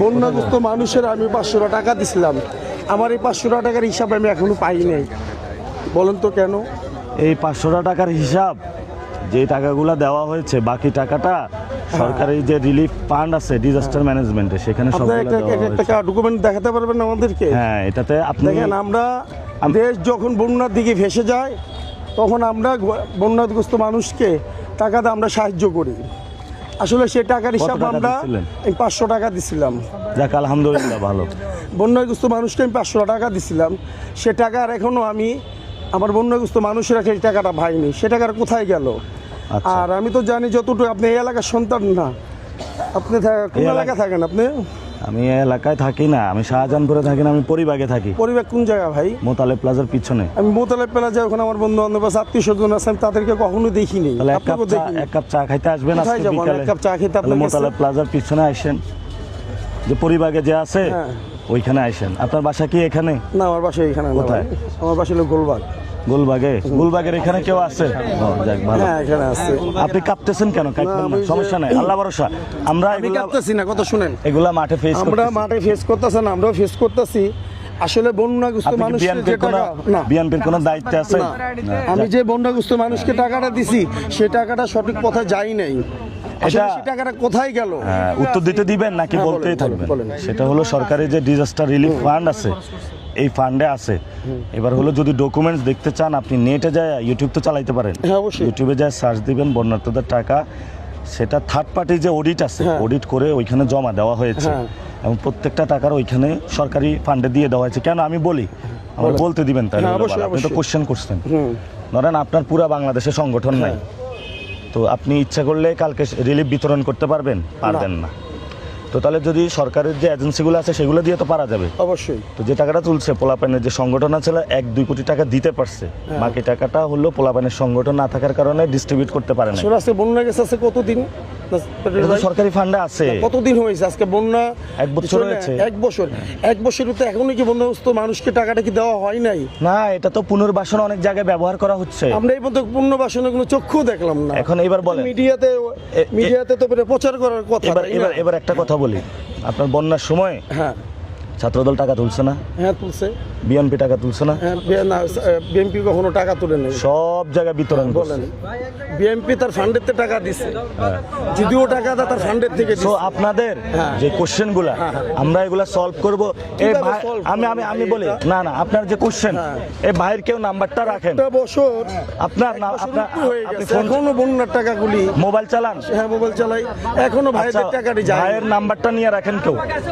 বন্যাগ্রস্ত মানুষের আমি 500 টাকা দিছিলাম, আমার এই 500 টাকার হিসাব আমি এখনো পাই নাই। বলেন তো কেন? এই 500 টাকার হিসাব যে টাকাগুলো দেওয়া হয়েছে, বাকি টাকাটা সরকারি যে রিলিফ ফান্ড আছে ডিজাস্টার ম্যানেজমেন্টে, সেখানে সবগুলো দেওয়া হয়েছে। একটা ডকুমেন্ট দেখাতে পারবেন আমাদেরকে? হ্যাঁ, এটাতে আপনি দেখেন, আমরা দেশ যখন বন্যার দিকে ভেসে যায় তখন আমরা বন্যাগ্রস্ত মানুষকে টাকাতে আমরা সাহায্য করি। আসলে সেই টাকার হিসাব টাকা আমরা দিছিলেন? এই 500 টাকা দিছিলাম। যাক, আলহামদুলিল্লাহ, ভালো। বন্যাগ্রস্ত মানুষকে আমি 500 টাকা দিছিলাম, সে টাকার এখনও আমি আমার বন্যাগ্রস্ত মানুষেরা সেই টাকাটা পাইনি। সে টাকাটা কোথায় গেল? আচ্ছা। আর আমি তো জানি যতটুকু, আপনি এই এলাকার সন্তান না, আপনি কোন এলাকায় থাকেন? আপনি? আমি এই এলাকায় থাকি না, আমি শাহজাহানপুরে থাকি না, আমি পরিবাগে থাকি। পরিবার কোন জায়গা ভাই? মোতালেব প্লাজার পিছনে। আমি মোতালেব প্লাজা, ওখানে আমার বন্ধু বান্ধব আছে, আত্মীয় স্বজন আছে, আমি তাদেরকে কখনো দেখিনি। তাহলে এক আপনাকেও দেখিনি। কাপ চা খাইতে আসবেন কোথায় আজকে যাবো? বিকালে? এক কাপ চা খেতে আপনার কাছে? মোতালেব প্লাজার পিছনে আসেন, যে পরিবাগে যে আছে হ্যাঁ। ওইখানে আসেন। আপনার বাসা কি এখানে? না, আমার বাসা এখানে না কোথায়? ভাই। আমার বাসা হলো গোলবাগ। গোলবাগে? গোলবাগের এখানে কেউ আছে? ও, যাক, ভালো। হ্যাঁ, এখানে আছে। আপনি কাঁপতেছেন কেন? কাঁপবেন না, আমি যে- সমস্যা নাই, আল্লাহ ভরসা। আমরা আমি কাঁপতেছি না, কথা শুনেন। এগুলা মাঠে ফেস আমরা মাঠে ফেস করতেছেন, আমরাও ফেস করতেছি। আসলে বন্যাগ্রস্ত মানুষের যে বিএনপির টাকা, না, বিএনপির কোনো দায়িত্বে আছে? না, আমি যে বন্যাগ্রস্ত মানুষকে টাকাটা দিছি, সে টাকাটা সঠিক পথে যায় নাই। আসলে এটা- সেই টাকাটা কোথায় গেল? হ্যাঁ, উত্তর দিতে দিবেন নাকি হ্যাঁ, বলতেই বলেন, থাকবেন? বলেন। সেটা হলো সরকারি যে ডিজাস্টার রিলিফ ফান্ড আছে, এই ফান্ডে আছে। এবার হলো যদি ডকুমেন্টস দেখতে চান, আপনি নেটে যায় ইউটিউব তো চালাইতে পারেন। হ্যাঁ, অবশ্যই। ইউটিউবে যায় সার্চ দিবেন বন্যার্থদের টাকা, সেটা থার্ড পার্টি যে অডিট আছে, হ্যাঁ। অডিট করে ওইখানে জমা দেওয়া হয়েছে। হ্যাঁ। এবং প্রত্যেকটা টাকার ওইখানে সরকারি ফান্ডে দিয়ে দেওয়া হয়েছে। কেন আমি বলি, আমার বলতে দিবেন তাহলে হ্যাঁ, হলো অবশ্যই, ভালো। আপনি তো অবশ্যই। কোশ্চেন করছেন। হুম। ধরেন আপনার পুরা বাংলাদেশে সংগঠন নাই, তো আপনি ইচ্ছা করলে কালকে রিলিফ বিতরণ করতে পারবেন? পারবেন না। তো তাহলে যদি সরকারের যে এজেন্সিগুলো আছে সেগুলো দিয়ে তো পারা যাবে। অবশ্যই। তো যে টাকাটা তুলছে পোলাপানের যে সংগঠন আছে, 1-2 কোটি টাকা দিতে পারছে, বাকি টাকাটা হলো পোলাপানের সংগঠন না থাকার কারণে ডিস্ট্রিবিউট করতে পারে না। আসলে আজকে বন্যা গেছে আছে কতদিন? এটা তো সরকারি ফান্ডে আছে। কতদিন হয়েছে আজকে বন্যা? 1 বছর হয়েছে। 1 বছর। 1 বছরে তো এখনো কি বন্যাগ্রস্ত মানুষকে টাকাটা কি দেওয়া হয় নাই? না, এটা তো পুনর্বাসন অনেক জায়গায় ব্যবহার করা হচ্ছে। আমরা এই পর্যন্ত পুনর্বাসনের কোনো চক্ষু দেখলাম না। এখন এবার বলেন, মিডিয়াতে তো প্রচার করার কথা। এবার তাই না? এবার এবার একটা কথা বলি, আপনার বন্যার সময় হ্যাঁ, ছাত্রদল টাকা তুলছে না? হ্যাঁ তুলছে। বিএনপি টাকা তুলছে না? হ্যাঁ, বিএমপি কখনো টাকা তুলে নেই। সব জায়গায় বিতরণ করছে। বলেন, বিএমপি তার ফান্ডের থেকে টাকা দিছে, যদিও টাকা তার ফান্ডের থেকে তো দিছে। আপনাদের হ্যাঁ। যে কোশ্চেন গুলা আমরা এগুলা সলভ করবো। এই কিভাবে ভাই, solve আমি আমি আমি বলি না না, আপনার যে কোশ্চেন, এই ভাইয়ের কেউ নাম্বারটা রাখেন। একটা বছর আপনার না, আপনার হয়ে আপনি গেছে, ফোন এখনো বন্যার টাকাগুলি। মোবাইল চালান? হ্যাঁ, মোবাইল চালাই, এখনো ভাইদের আচ্ছা, টাকাটি যায়। ভাইয়ের নাম্বারটা নিয়ে রাখেন কেউ।